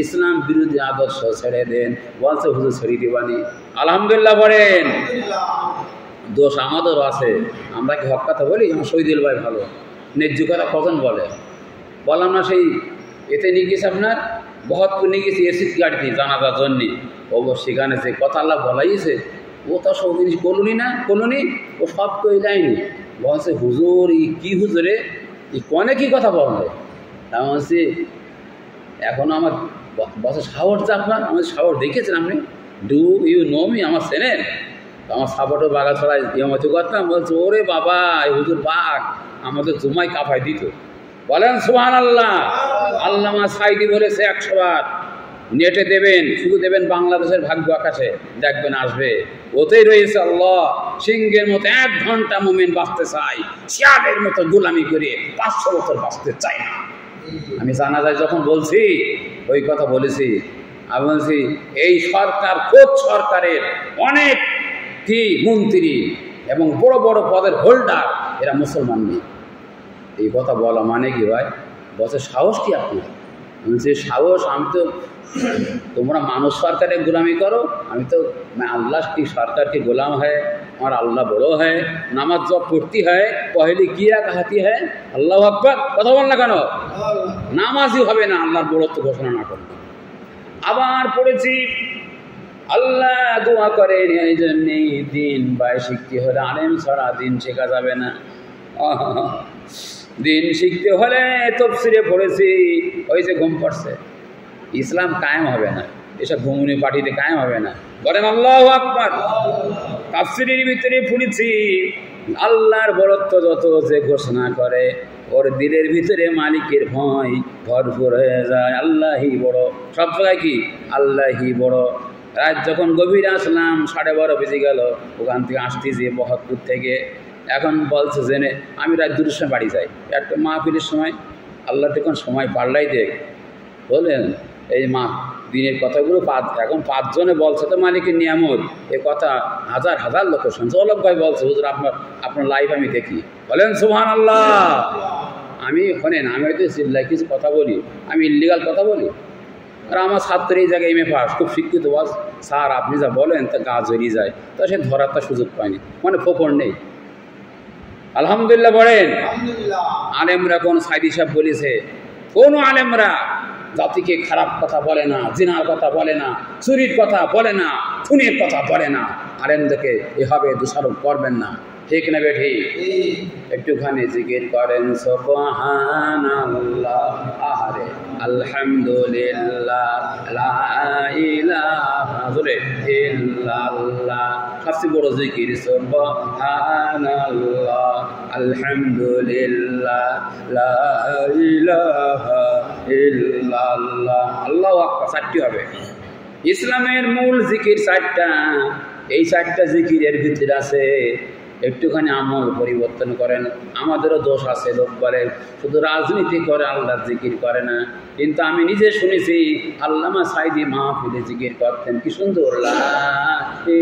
ইসলাম বিরোধী আদর্শ ছেড়ে দেন। বলছে হুজুর ছেড়ে দিবানি। আলহামদুলিল্লাহ বলেন। দোষ আমাদেরও আছে, আমরা কি হক কথা বলি? আমার শহীদুল ভাই ভালো, ন্যায্য কথা কখন বলে। বললাম না সেই এতে নিয়ে গেছে আপনার বহৎপুর নিয়ে গেছি এসিড গাড়িতে জানাজার জন্যে। ও সেখানে যে কথা আল্লাহ বলাইছে, ও তো সব জিনিস করলুনি না করলুনি, ও সব কই যায়নি। বলছে হুজুর ই কী হুজুরে, ই কনে কী কথা বললো? তা বলছি এখনও আমার বসে সাহস যে আপনার, আমাদের সাহস দেখেছেন আপনি? ডু ইউ নো মি, আমার চেনেন? আমার সাপোর্টের বাগা ছড়াই ইয়মতি করতাম। বলছে ওরে বাবা, এই হুজুর বাঘ আমাদের জুমাই কাঁপাই দিত। বলেন সুবহানাল্লাহ। আল্লামা সাইদি বলেছে 100 বার, নেটে দেবেন, শুধু দেবেন বাংলাদেশের ভাগ্য আকাশে, দেখবেন আসবে। ওতেই রয়েছে আল্লাহ সিংহের মতো 1 ঘন্টা মুমিন বাঁচতে চাই, শিয়ালের মতো গোলামি করে 500 বছর বাঁচতে চাই না। আমি জানাজায় যখন বলছি ওই কথা বলেছি। আমি বলছি এই সরকার, খোদ সরকারের অনেক কি মন্ত্রী এবং বড় বড় পদের হোল্ডার এরা মুসলমান নেই। এই কথা বলা মানে কি ভাই? বসে সাহস কি আপনার? বলছে সাহস, আমি তো, তোমরা মানুষ সরকারের গোলামি করো, আমি তো আল্লাহ কি সরকার কি গোলাম হয়, আমার আল্লাহ বড় হয়, নামাজ জব পড়তি হয়, পহেলি কিয়া কাহাতি হয়, আল্লাহু আকবার। কথা বল না কেন? নামাজই হবে না আল্লাহর বড়ত্ব ঘোষণা না করলে। আবার পড়েছি আল্লাহ দোয়া করেন এই জন্যে দিন বাই শিখতে হলে আলেম ছাড়া দিন শেখা যাবে না। দিন শিখতে হলে তফসিরে পড়েছি, ওই যে ঘুম পড়ছে, ইসলাম কায়েম হবে না, এসব ঘুমুনি পার্টিতে কায়েম হবে না। বলেন আল্লাহু আকবার। তাফসিরের ভিতরে পড়েছি আল্লাহর বড়ত্ব যত যে ঘোষণা করে, ওর দিলের ভিতরে মালিকের ভয় ভরপুর হয়ে যায়। আল্লাহই বড়, সব জায়গায় কি আল্লাহই বড়। রাত যখন গভীর আসলাম, 12:30 বেজে গেল, ওখান থেকে আসতেছি বহৎপুর থেকে। এখন বলছে জেনে আমি রাত 2টার সময় বাড়ি যাই, একটা মাহফিলের সময়। আল্লাহ তখন সময় পাল্লাই দেখ, বললেন এই মা দিনের কথাগুলো এখন 5 জনে বলছে তো মালিকের নিয়ামত, এ কথা হাজার হাজার লোক শুনছে। অলক ভাই বলছে হুজুর আপনার লাইভ আমি দেখি। বলেন সুবহানাল্লাহ। আমি শোনেন, আমি হয়তো চিল্লাই কিছু কথা বলি, আমি ইল্লিগাল কথা বলি। আর আমার ছাত্র এই জায়গায় এমএ পাস, খুব শিক্ষিত বাস, স্যার আপনি যা বলেন তা গা জড়িয়ে যায়, তা সে ধরার তার সুযোগ পায়নি, মানে ফোকর নেই। আলহামদুলিল্লাহ বলেন। আলেমরা কোন সাইদি সাহেব বলেছে, কোনো আলেমরা জাতিকে খারাপ কথা বলে না, জিনার কথা বলে না, চুরির কথা বলে না, খুনের কথা বলে না। আলেমদেরকে এভাবে দোষারোপ করবেন না, ঠিক না বেঠি? একটুখানি জিকির করেন সুবহানাল্লাহ, আহারে আলহামদুলিল্লাহ, লা ইলাহা ইল্লাল্লাহ। সবচেয়ে বড় জিকির সুবহানাল্লাহ, আলহামদুলিল্লাহ, লা ইলাহা ইল্লাল্লাহ। আল্লাহু আকবার। 4টি হবে। ইসলামের মূল জিকির 4টা। এই 4টা জিকিরের ভিতরে আছে, একটুখানি আমল পরিবর্তন করেন। আমাদেরও দোষ আছে, লোক বলে শুধু রাজনীতি করে আল্লাহর জিকির করে না। কিন্তু আমি নিজে শুনেছি আল্লামা সাইদি মাহফিলে জিকির করতেন, কি সুন্দর, লা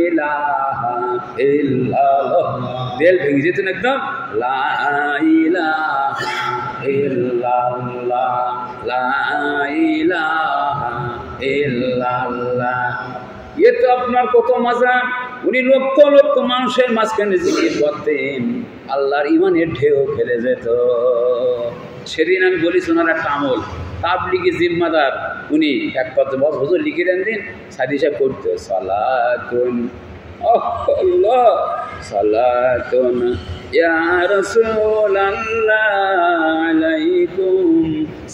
ইলাহা ইল্লাল্লাহ, দিল ভেঙে যেতেন একদম, লা ইলাহা ইল্লাল্লাহ, লা ইলাহা ইল্লাল্লাহ। এ তো আপনার কত মজা। উনি লক্ষ লক্ষ মানুষের মাঝখানে জিকির করতেন, আল্লাহর ইমানের ঢেউ ফেলে যেত। সেদিন আমি বলিস ওনার একটা আমল, তাবলিগি জিম্মাদার উনি এক কথা বস হুজুর লিখে দেন দিন, সাদি সাহেব করতে সালাতুন আল্লাহ সালাতুন ইয়া রাসূলুল্লাহ আলাইকুম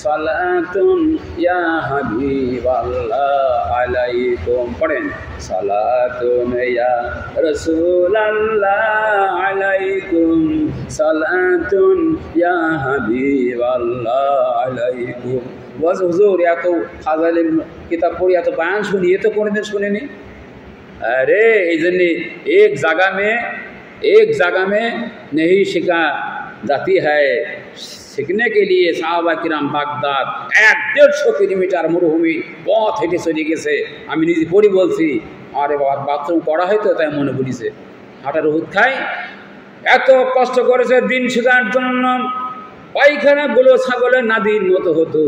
সালাতুন ইয়া হাবিবাল্লাহ আলাইকুম। পড়েন সালাতুন ইয়া রাসূলুল্লাহ আলাইকুম সালাতুন ইয়া হাবিবাল্লাহ আলাইকুম। বস হুজুর এত ফাজাইলের কিতাব পড়ি, এত বয়ান শুনি, এ তো কোনোদিন শুনিনি। अरे इसलिए एक जगह में नहीं सीखा जाती है, सीखने के लिए साहबा किराम बागदाद 150 किलोमीटर मरुभूमि পথ হেঁটে চলে গেছে। আমি নিজে পড়ি বলছি, আরে বাবা বাথরুম করা হয়তো তাই মনে পড়িছে, হাঁটার ওষুধ খাই। এত কষ্ট করেছে দিন শেখার জন্য। পায়খানাগুলো ছাগলের নাদির মতো হতো,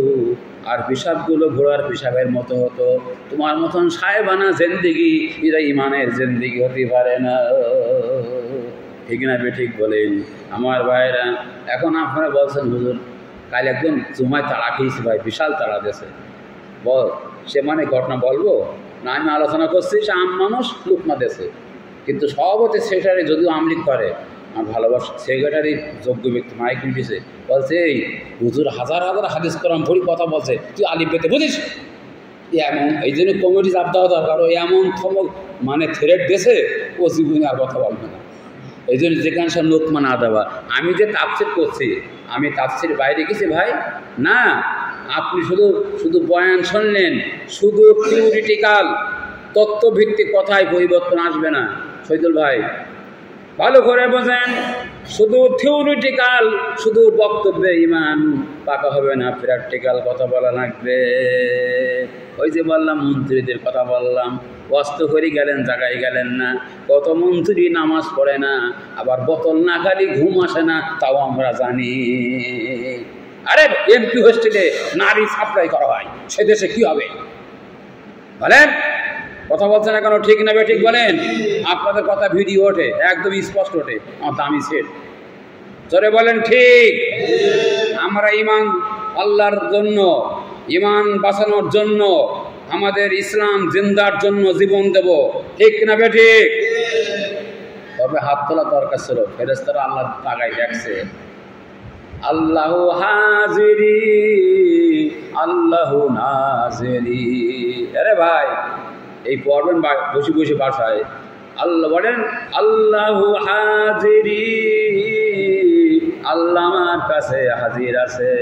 আর পেশাবগুলো ঘোড়ার পেশাবের মতো হতো। তোমার মতন সাহেবানা জিন্দেগি এরা ইমানের জিন্দেগি হতে পারে না। ঠিক না বেঠিক বলেন আমার ভাইরা? এখন আপনারা বলছেন হুজুর কাল একজন জুমায় তাড়া খেয়েছি ভাই, বিশাল তাড়া দিয়েছে, বল সে মানে ঘটনা বলবো না? আমি আলোচনা করছি, সে আম মানুষ লুকমা দেশে, কিন্তু সভাপতি সেক্রেটারি যদিও আমলিক করে, আমার ভালোবাসা সেক্রেটারি যোগ্য ব্যক্তি মাইক উঠেছে, বলছে এই হুজুর হাজার হাজার হাদিস কোরআন পড়ি কথা বলছে, তুই আলিফ পেতে বুঝিস? এমন এই জন্য কমিটি চাপ দেওয়া দরকার। ও এমন মানে থ্রেট দেশে ও জীবনে আর কথা বলবে না। এই জন্য যেখানে সব লোকমান আদাবা। আমি যে তাফসির করছি, আমি তাফসির বাইরে গেছি ভাই না। আপনি শুধু বয়ান শুনলেন, শুধু থিওরিটিক্যাল তত্ত্বভিত্তিক কথায় পরিবর্তন আসবে না। শহীদুল ভাই ভালো করে বোঝেন, শুধু থিওরিটিক্যাল শুধু বক্তব্যে ইমান পাকা হবে না, প্র্যাকটিক্যাল কথা বলা লাগবে। ওই যে বললাম মন্ত্রীদের কথা বললাম, অস্ত করে গেলেন জায়গায় গেলেন না। কত মন্ত্রী নামাজ পড়ে না, আবার বোতল না খালি ঘুম আসে না, তাও আমরা জানি। আরে এমপি হোস্টেলে নারী সাপ্লাই করা হয়, সে দেশে কি হবে বলেন? কথা বলছেন না কেন? ঠিক না বে ঠিক বলেন? আপনাদের কথা ভিডিও ওঠে, একদম স্পষ্ট ওঠে, আমার দামি সেট। জোরে বলেন ঠিক। আমরা ইমান আল্লাহর জন্য, ইমান বাঁচানোর জন্য, আমাদের ইসলাম জিন্দার জন্য জীবন দেব, ঠিক না বে ঠিক? তবে হাত তোলা দরকার ছিল, ফেরেশতারা আল্লাহ তাকায় দেখছে। আল্লাহু হাজিরি আল্লাহু নাজিরি। আরে ভাই এই পড়বেন বসে বসে বাসায়, আল্লাহ বলেন আল্লাহু হাজিরি, আল্লাহ আমার কাছে হাজির আছে।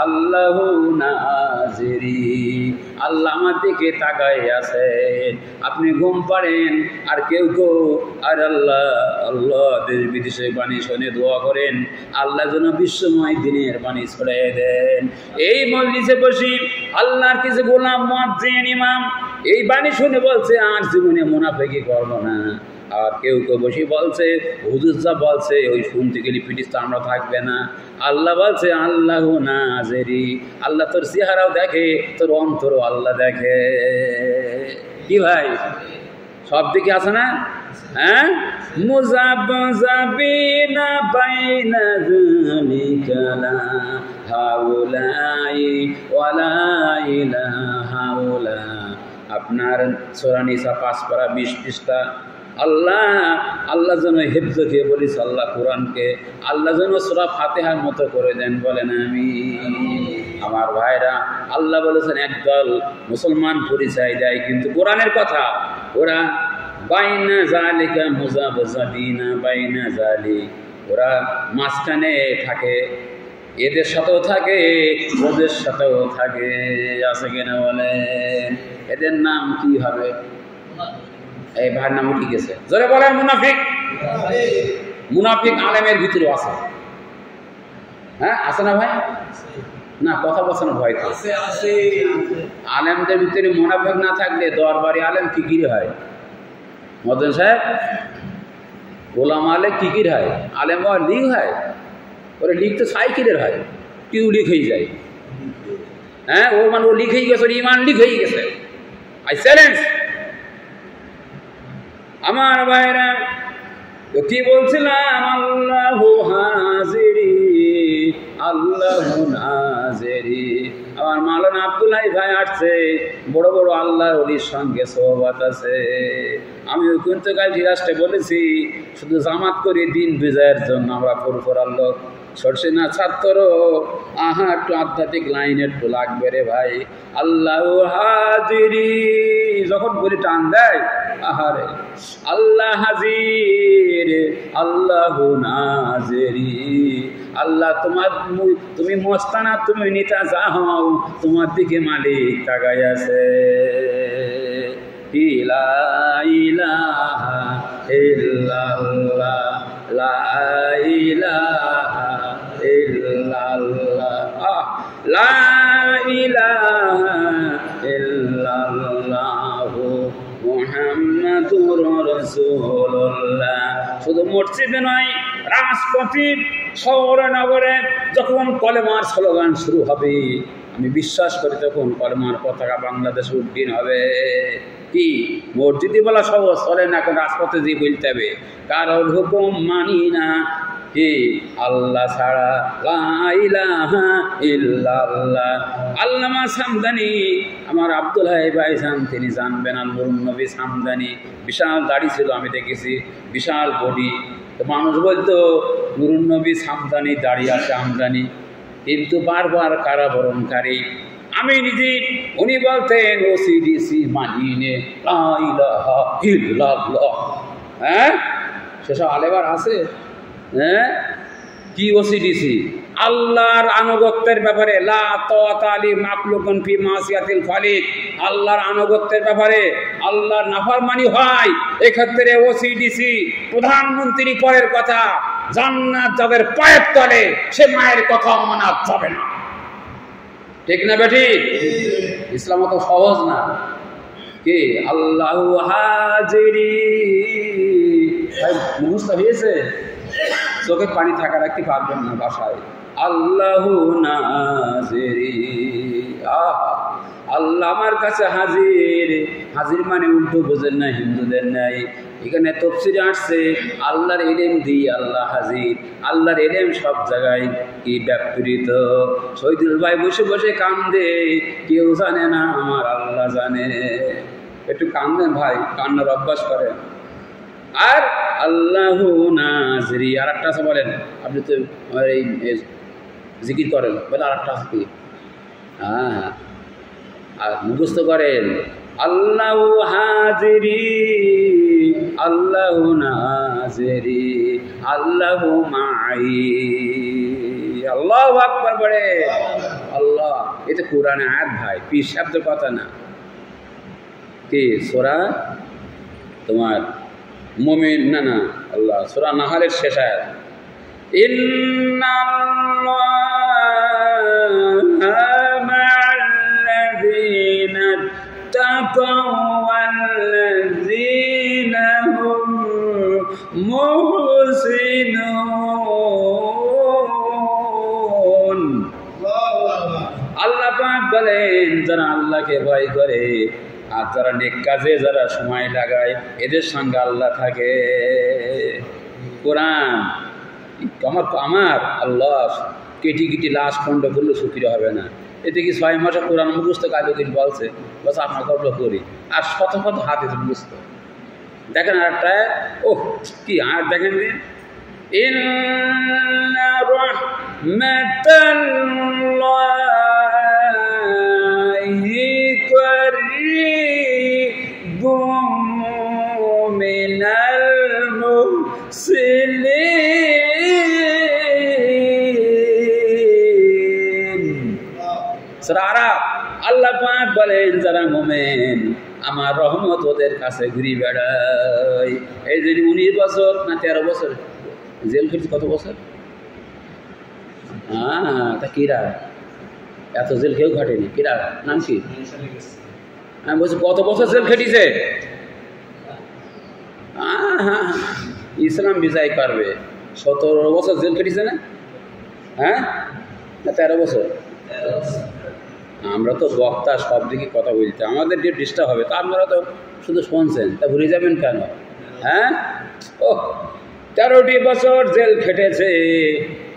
আল্লাহু নাজিরি, আল্লাহ আমার দিকে তাকাই আছে। আপনি ঘুম পাড়েন আর কেউ আর আল্লাহ আল্লাহ দেশ বিদেশে বাণী শুনে দোয়া করেন, আল্লাহ যেন বিশ্বময় দিনের বাণী ছড়িয়ে দেন। এই মজলিসে বসি আল্লাহর কিছু গোলাম মুয়াজ্জিন ইমাম এই বাণী শুনে বলছে আর জীবনে মুনাফিকি করবো না। আর কেউ বসে বলছে হুজুর যা বলছে ওই শুনতে গেলে পিটিস আমরা থাকবে না। আল্লাহ বলছে আল্লাহু নাজিরি, আল্লাহ তোর চেহারাও দেখে, তোর অন্তরও আল্লাহ দেখে। কি ভাই সব দিকে আছে না? হ্যাঁ, মুযাবযাবিনা বাইনা যালিকা লা হাওলাই ওয়ালা ইলাহা ইল্লা। আপনার সূরা নিসা 5 পারা 20 পৃষ্ঠা। আল্লাহ যেন হেফজ দিয়ে বলিস আল্লাহ কোরআনকে, আল্লাহ যেন সূরা ফাতিহার মতো করে দেন, বলেন আমিন। আমার ভাইরা আল্লাহ বলেছেন একদল মুসলমান পরিচয় দেয় কিন্তু কোরআনের কথা, ওরা বাইনা জালিকা মুযাবযাবিনা বাইনা জালিক, ওরা মাঝখানে থাকে, এদের সাথেও থাকে ওদের সাথেও থাকে। আছে কিনা বলেন? এদের নাম কি হবে? এই ভাইয়ের নাম উঠে গেছে, জোরে বলেন মুনাফিক। মুনাফিক আলেমের ভিতরে আছে। হ্যাঁ আছে না ভাই? না কথা বলছে না ভয় তো। আলেমদের ভিতরে মুনাফিক না থাকলে দরবারি আলেম কিকির হয়। মদন সাহেব গোলাম আলে কিকির হয়, আলেম লিগ হয়। ওরা লিগ তো সাইকেলের হয়, টিউ লিক হয়ে যায়। হ্যাঁ ও মানে ও লিক হয়ে গেছে, ইমান লিক হয়ে গেছে। আই চ্যালেঞ্জ আমার ভাইরা তো কি বলছিলাম, আল্লাহু হাজিরি আল্লাহু নাজেরি। আমার মাওলানা আব্দুল্লাহ ভাই আসছে, বড় বড় আল্লাহর ওলির সঙ্গে সোহবত আছে। আমি ওই কুন্তকাল রাষ্ট্রে বলেছি, শুধু জামাত করে দিন বিজয়ের জন্য আমরা ফুরফুরার লোক, সরষে না ছাত্র, আহা একটু আধ্যাত্মিক লাইন একটু লাগবে রে ভাই। আল্লাহু হাজিরি যখন বলি টান দেয়, আহারে আল্লাহ হাজির আল্লাহু নাজেরি। আল্লাহ তুমি মস্তানা, তুমি নিতা যাও, তোমার দিকে মালিক তাকাই আছে। লা ইলাহা ইল্লাল্লাহ লা ইলাহা ইল্লাল্লাহ লা ইলাহা ইল্লাল্লাহ মুহাম্মাদুর রাসূলুল্লাহ। শুধু মসজিদে নয়, রাজপথে শহরে নগরে যখন কলেমার স্লোগান শুরু হবে, আমি বিশ্বাস করি তখন কলেমার পতাকা বাংলাদেশে উড্ডীন হবে। কি মসজিদে বলা সহজ, চলে না, এখন রাজপথে দিয়ে বলতে হবে কারোর হুকুম মানি না, কি আল্লাহ ছাড়া লা ইলাহা ইল্লাল্লাহ। আল্লামা সামদানি, আমার আব্দুল হাই ভাইজান, তিনি জানবেন আল নুরুন নবী সামদানি, বিশাল দাড়ি ছিল, আমি দেখেছি, বিশাল বডি। তো মানুষ বলতো নুরুন নবী সামদানি, দাড়ি আছে আমদানি, কিন্তু বারবার কারাবরণকারী। আমি নিজে, উনি বলতেন ওসিডিসি মানি নে লা ইলাহা ইল্লাল্লাহ। হ্যাঁ, সেসব আলেবার আছে। হ্যাঁ, কি ওসিডিসি? আল্লাহর আনুগত্যের ব্যাপারে লা তাআতা লি মাখলুকিন ফি মাসিয়াতিল খালিক, আল্লাহর আনুগত্যের ব্যাপারে আল্লাহর নাফরমানি হয়, এক্ষেত্রে ওসিডিসি প্রধানমন্ত্রী পরের কথা, জান্নাত যাদের পায়ের তলে, সে মায়ের কথা মানা যাবে না। ঠিক না বেটি? ইসলাম তো সহজ না। কি আল্লাহু হাজিরি মুখস্থ হয়েছে, চোখে পানি থাকা রাখতে পারবেন না বাসায়। আল্লাহু নাজিরি, আল্লাহ আমার কাছে হাজির। হাজির মানে উল্টো বোঝেন না, হিন্দুদের নাই। এখানে তফসিরে আসছে আল্লাহর ইলম দিয়ে আল্লাহ হাজির। আল্লাহর ইলম সব জায়গায় কি ব্যাপৃত। শহীদুল ভাই বসে বসে কান্দে, কেউ জানে না, আমার আল্লাহ জানে। একটু কান্দেন ভাই, কান্নার অভ্যাস করেন। আর আল্লাহু নাজরি, আর একটা আছে বলেন, আপনি তো এই জিকির করেন, বলে আর একটা আছে কি? হ্যাঁ, আর মুখস্থ করেন আল্লাহু হাজিরি আল্লাহু নাজরি আল্লাহু মাই। আল্লাহু আকবার বলে আল্লাহ, এটা কোরআনে আয়াত ভাই, পীর শব্দের কথা না। কি সূরা তোমার মুমিন, না না আল্লাহ, সূরা নাহলের শেষ আয়াত, ইন্নাল্লাহা মা'আল্লাযীনা তাকাও ওয়াল্লাযীনা হুম মুহসিনুন। আল্লাহ পাক বলেন, যারা আল্লাহকে ভয় করে আর যারা নেক কাজে যারা সময় লাগায়, এদের সঙ্গে আল্লাহ থাকে। কোরআন আমার আল্লাহ কেটি কেটি লাশ খণ্ড করলে সুখীরা হবে না। এতে কি 6 মাসে কোরআন মুখস্থ কাজদিন বলছে, বলছে আপনার গল্প করি, আর শত শত হাতে মুখস্থ। দেখেন আর একটা, ও কি আর দেখেন দিন, ইন্না রাহমাতাল্লাহি করিবুম মিনাল মুহসিনিন। সূরা আরাফ। আল্লাহ পাক বলেন, যারা মুমিন আমার রহমত ওদের কাছে ঘুরি বেড়ায়। এই যে 19 বছর না 13 বছর জেল খেটেছে, কত বছর? হ্যাঁ, তা কিরা এত জেল কেউ ঘটেনি। কিরা নাম কি? আমি বলছি কত বছর জেল খেটেছে? হ্যাঁ, ইসলাম বিজয় করবে। 17 বছর জেল খেটেছে না? হ্যাঁ, না 13 বছর? আমরা তো বক্তা, সব দিকে কথা বলতে আমাদের যে ডিস্টার্ব হবে, তা আপনারা তো শুধু শুনছেন, তা ভুলে যাবেন কেন? হ্যাঁ, ও 13টি বছর জেল খেটেছে।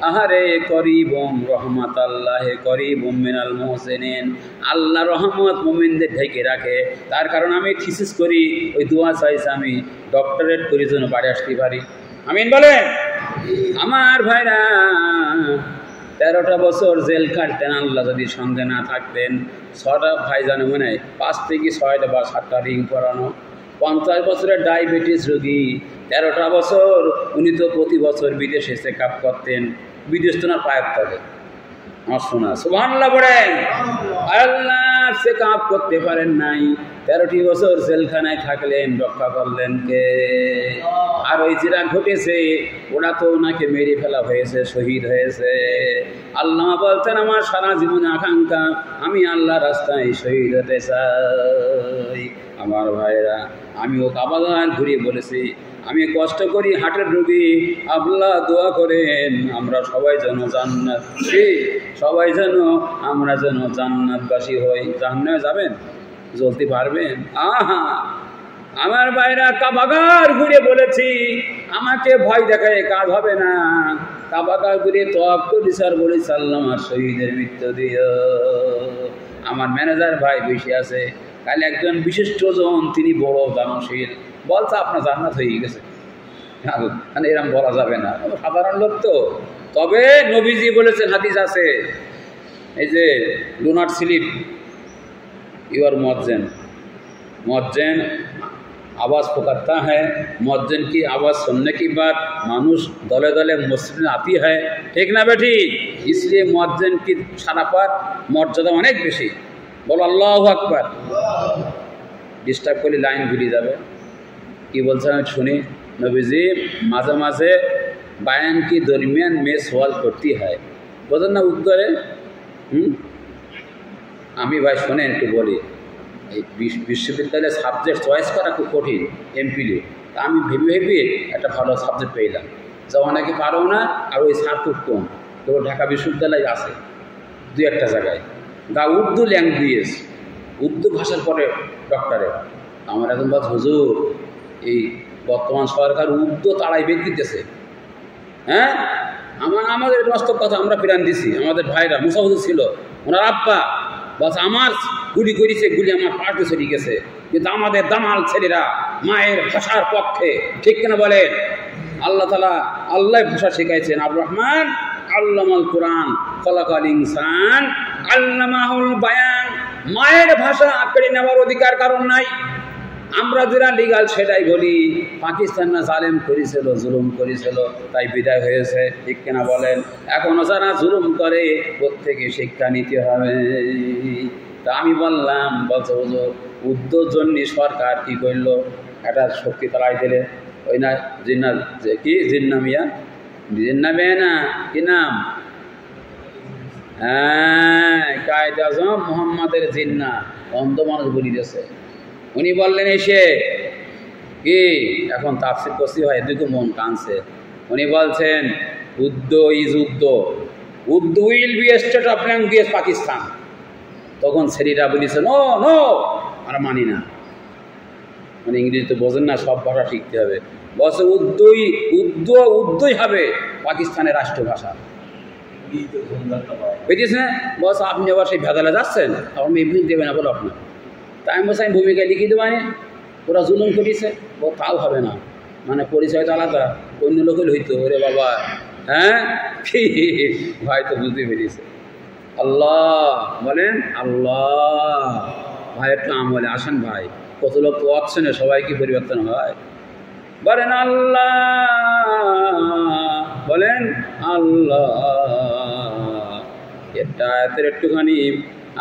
আহারে করিবম রহমত আল্লাহ করিবম মিনাল মুহসিনিন, আল্লাহ রহমত মুমিনদের ঢেকে রাখে। তার কারণ আমি থিসিস করি, ওই দোয়া চাইছে আমি ডক্টরেট করি যেন বাড়ি আসতে পারি। আমিন বলেন। আমার ভাইরা 13টা বছর জেল কাটতেন, আল্লাহ যদি সঙ্গে না থাকতেন। 6টা ভাই জানে মনে হয় 5 থেকে 6টা বা 7টা রিং করানো, 50 বছরের ডায়াবেটিস রোগী। 13টা বছর উনি তো প্রতি বছর বিদেশে চেক আপ করতেন, বিদেশ তো না পায়ের তলে। আমার শোনা সুবহানাল্লাহ বলেন। আল্লাহ চেক আপ করতে পারেন নাই, 13টি বছর জেলখানায় থাকলেন, রক্ষা করলেন কে? আর ওই যেটা ঘটেছে ওরা তো ওনাকে মেরে ফেলা হয়েছে, শহীদ হয়েছে। আল্লাহ বলতেন আমার সারা জীবনে আকাঙ্ক্ষা আমি আল্লাহ রাস্তায় শহীদ হতে চাই। আমার ভাইরা, আমিও কাবাগান ঘুরিয়ে বলেছি আমি কষ্ট করি, হাটের রোগী, আল্লাহ দোয়া করেন আমরা সবাই যেন জান্নাত, সবাই যেন আমরা যেন জান্নাতবাসী হই। জান্নাতে যাবেন, জ্বলতে পারবেন? আহা, আমার ভাইরা কাবাগার ঘুরে বলেছি আমাকে ভয় দেখায় কাজ হবে না। কাবাগার ঘুরে তওয়াব করি স্যার, বলি সাল্লাম আর শহীদের মৃত্যু দিও। আমার ম্যানেজার ভাই বেশি আছে, কাল একজন বিশিষ্ট জন, তিনি বড় দানশীল, বলছে আপনার জান্নাত হয়ে গেছে। মানে এরকম বলা যাবে না, সাধারণ লোক তো। তবে নবীজি বলেছেন, হাদিস আছে, এই যে ডু নট স্লিপ ইউর মজ্জেন, मौजन आवाज़ पुकारता है, मौजन की आवाज़ सुनने के बाद मानुष दले दले मस्जिद में आती है, ठीक ना बेटी? इसलिए मौजन की शराफत मर्यादा अनेक बेशी। बोलो अल्लाहु আকবার। डिस्टार्ब कर लाइन भूली जाए कि बोलছেন আমি শুনি। नबीजी माझे माझे बयान की दरमियान में सवाल करती है, बोलें ना उत्तरे আমি ভাই শোনেন একটু বলি। এই বিশ্ববিদ্যালয়ে সাবজেক্ট চয়েস করা খুব কঠিন, এমপিলে। তা আমি ভেবে ভেবে একটা ভালো সাবজেক্ট পেলাম, যা অনেকে পারো না, আর ওই সার খুব কম। তো ঢাকা বিশ্ববিদ্যালয় আছে দুই একটা জায়গায়, গা উর্দু ল্যাঙ্গুয়েজ, উর্দু ভাষার পরে ডক্টরেট। আমার এখন বল হুজুর এই বর্তমান সরকার উর্দু তাড়াই বেগ দিতেছে। হ্যাঁ, আমাদের বাস্তব কথা আমরা প্রাণ দিছি। আমাদের ভাইরা মুসাফির ছিল, ওনার আব্বা বাস আমার গুলি করেছে, গুলি আমার পার্টি চলে গেছে, কিন্তু আমাদের দামাল ছেলেরা মায়ের ভাষার পক্ষে, ঠিক কিনা বলেন? আল্লাহ তাআলা আল্লাহ ভাষা শিখাইছেন। আর রহমান আল্লামাল কোরআন খলাকাল ইনসান আল্লামাহুল বায়ান। মায়ের ভাষা আঁকড়ে নেওয়ার অধিকার কারণ নাই। আমরা যারা লিগাল সেটাই বলি। পাকিস্তান না জালেম করেছিল, জুলুম করেছিল, তাই বিদায় হয়েছে, ঠিক কিনা বলেন? এখনও যারা জুলুম করে প্রত্যেকে শিক্ষা নিতে হবে। তা আমি বললাম, বলছে হুজুর উদ্যোগ জন্য সরকার কি করলো, একটা শক্তি তাড়াই দিলে। ওই না জিন্না, যে কি জিন্না মিয়া, জিন্না মিয়া না কি নাম, হ্যাঁ কায়েদ আজম মোহাম্মদের জিন্না, অন্ধ মানুষ বলি দিয়েছে। উনি বললেন এসে কি এখন তাফসীর করছি হয়, এদিকে মন কানছে। উনি বলছেন Urdu is Urdu, Urdu will be state of language Pakistan. তখন ছেলেরা বলেছে নো নো, আমরা মানি না। মানে ইংরেজি তো বোঝেন না, সব ভাষা শিখতে হবে। বলছে উর্দুই হবে পাকিস্তানের রাষ্ট্রভাষা। বুঝেছে না? বস আপনি আবার সেই ভেদালে যাচ্ছেন, তখন এমনি দেবে না বলো আপনার। তাই আমি বলছি আমি ভূমিকায় লিখে দেবো, ওরা জুলুম করেছে, ও তাও হবে না, মানে পরিচয় তো আলাদা, অন্য লোকের হইতো। ওরে বাবা, হ্যাঁ কি ভাই তো বুঝতে পেরেছে। আল্লাহ বলেন, আল্লাহ ভাই একটু আমলে আসেন ভাই। কত লোক তো অপশনে সবাই কি পরিবর্তন হয়? বলেন আল্লাহ, বলেন আল্লাহ। এটা এতের একটুখানি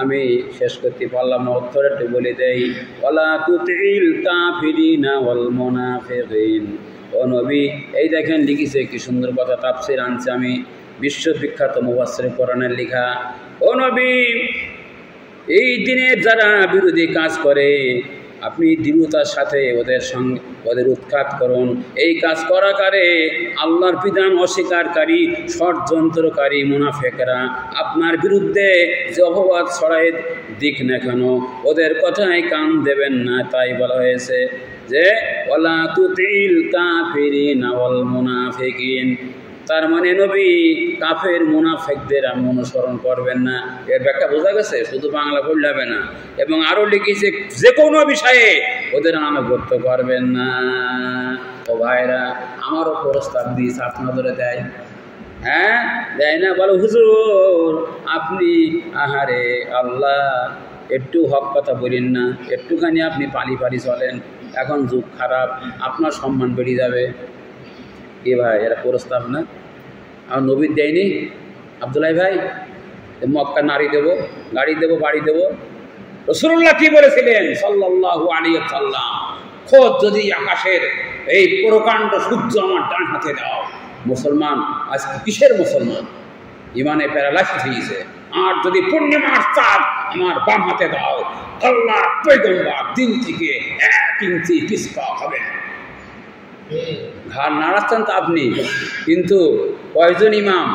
আমি শেষ করতে পারলাম না, অর্থ একটু বলে দেই। ওয়ালা তুতিল কাফিরিনা ওয়াল মুনাফিকিন। ও নবী, এই দেখেন লিখেছে কি সুন্দর কথা, তাফসীর আনছে আমি, বিশ্ববিখ্যাত মুফাসসির কোরআনের লেখা। ও নবী, এই দিনের যারা বিরোধী কাজ করে আপনি দৃঢ়তার সাথে ওদের উৎখাত করুন। এই কাজ করাকারে আল্লাহর বিধান অস্বীকারী ষড়যন্ত্রকারী মুনাফিকরা আপনার বিরুদ্ধে যে অপবাদ ছড়াই দিক না কেন, ওদের কথায় কান দেবেন না, তাই বলা হয়েছে। যে ওয়ালা তুতিল কাফিরিনা ওয়াল মুনাফিকিন, তার মানে নবী কাফের মুনাফিকদের অনুসরণ করবেন না। এর ব্যাখ্যা বোঝা গেছে, শুধু বাংলা পড়লে হবে না। এবং আরও লিখেছে যে কোনো বিষয়ে ওদের আনুগত্য করবেন না। ও ভাইরা, আমারও প্রস্তাব দিয়েছে, আপনাদের দেয়? হ্যাঁ, দেয় না? বলো হুজুর আপনি আহারে আল্লাহ একটু হক কথা বলেন না, একটুখানি আপনি পালি পালি চলেন, এখন যুগ খারাপ, আপনার সম্মান বেড়ে যাবে। এ ভাই, এরা প্রস্তাব না? আর নবীর দেয়নি? আব্দুল্লাহ ভাই, মক্কা নারী দেবো, গাড়ি দেবো, বাড়ি দেবো। রাসূলুল্লাহ কি বলেছিলেন সাল্লাল্লাহু আলাইহি ওয়াসাল্লাম? খোদ যদি আকাশের এই প্রকাণ্ড সূর্য আমার ডান হাতে দাও। মুসলমান আজকে কিসের মুসলমান? ইমানে প্যারালাইসিস হয়েছে। আর যদি পূর্ণিমার চাঁদ আমার বাম হাতে দাও, আল্লাহ পয়গম্বর দিন থেকে 1 ইঞ্চি পিছপা হবে না। ঘাড় নাড়াচ্ছেন তো আপনি, কিন্তু কয়জন ইমাম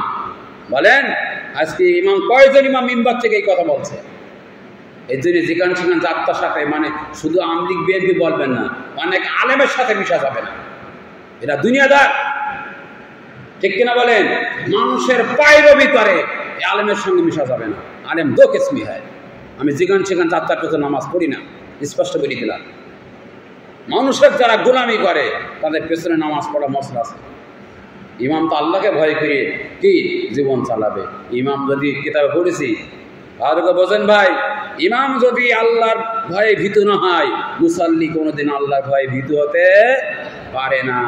বলেন? আজকে ইমাম কয়জন ইমাম মিম্বার থেকে এই কথা বলছে? এই জন্য যেখানে সেখানে যাত্রার সাথে, মানে শুধু আওয়ামী লীগ বিএনপি বলবেন না, অনেক আলেমের সাথে মিশা যাবে না। এটা দুনিয়াদার, ঠিক কিনা বলেন? মানুষের পায়রবি করে, এই আলেমের সঙ্গে মিশা যাবে না। আলেম দো কিসমি হয়। আমি যেখানে সেখানে যাত্রার পেছনে নামাজ পড়ি না, স্পষ্ট বলে দিলাম। মানুষের যারা গোলামি করে তাদের পেছনে নামাজ পড়া মশলা আছে। ইমাম তো আল্লাহকে ভয় করে কি জীবন চালাবে। ইমাম যদি কিতাবে পড়েছি, ভালোকে বোঝেন ভাই, ইমাম যদি আল্লাহর ভয়ে ভীতু না হয়, মুসাল্লি কোনোদিন আল্লাহর ভয়ে ভীতু হতে পারে না।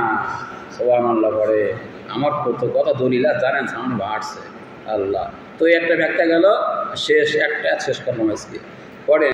সুবহানাল্লাহ পড়ে। আমার কত কথা দলিল জানেন, সামনে বাড়ছে আল্লাহ। তো একটা ব্যাখ্যা গেল, শেষ করলাম আজকে পরে।